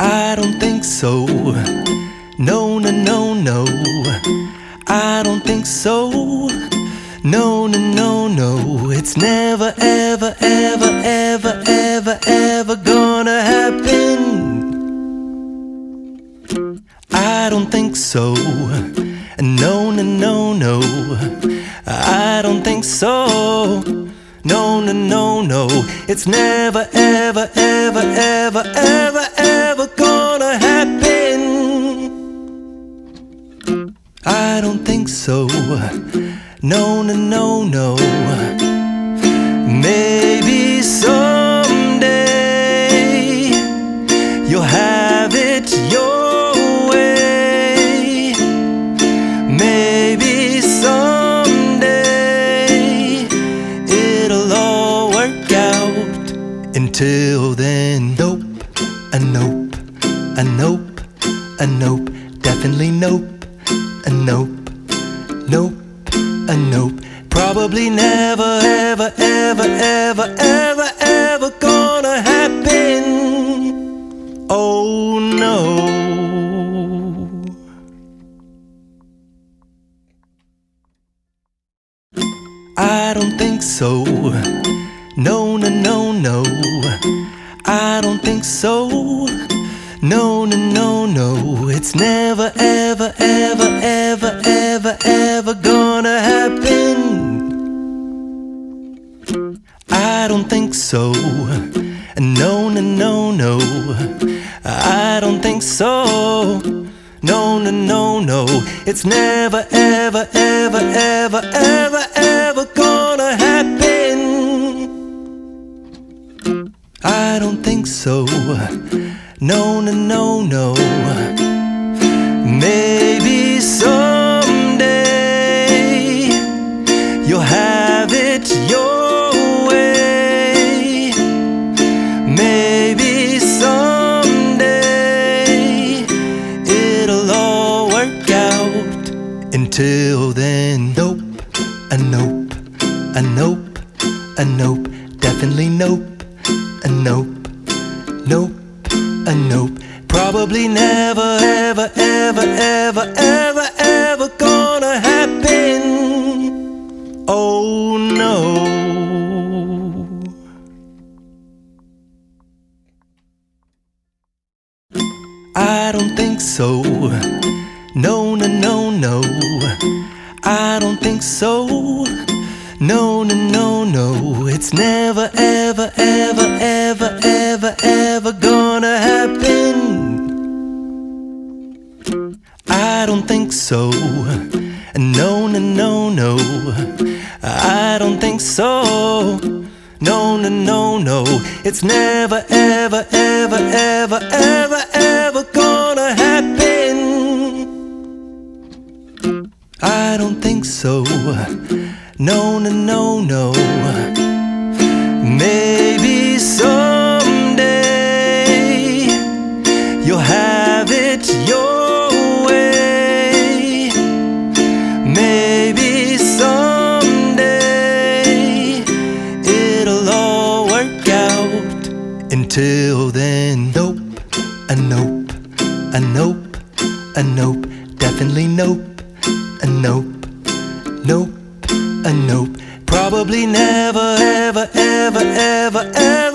I don't think so. No, no, no, no. I don't think so. No, no, no, no. It's never, ever, ever, ever, ever, ever gonna happen. I don't think so. No, no, no, no. I don't think so. No, no, no, no. It's never, ever, ever, ever, ever, ever gonna happen. I don't think so. No, no, no, no. Maybe someday you'll have it your way. Maybe someday it'll all work out. Until then, nope, a nope, a nope, a nope, definitely nope, a nope, nope, a nope. Probably never, ever, ever, ever, ever, ever gonna happen. Oh no. I don't think so. No, no, no, no. I don't think so. No, no, no, no. It's never, ever, ever, ever, ever, ever gonna happen. I don't think so. No, no, no, no. I don't think so. No, no, no, no. It's never, ever, ever, ever, ever, ever gonna happen. I don't think so. No, no, no, no. Maybe someday you'll have it your way. Maybe someday it'll all work out. Until then, nope, a nope, a nope, a nope, definitely nope, a nope, nope, a nope. Probably never, ever, ever, ever, ever, ever gonna happen. Oh no. I don't think so. No, no, no, no. I don't think so. No, no, no, no. It's never, ever, ever, ever, ever, ever gonna happen. I don't think so. No, no, no, no. I don't think so. No, no, no, no. It's never, ever, ever, ever, ever, ever gonna happen. I don't think so. No, no, no, no. Maybe someday you'll have it your way. Maybe someday it'll all work out. Until then, nope, a nope, a nope, a nope, definitely nope, a nope, nope, a nope. Probably never, ever, ever, ever, ever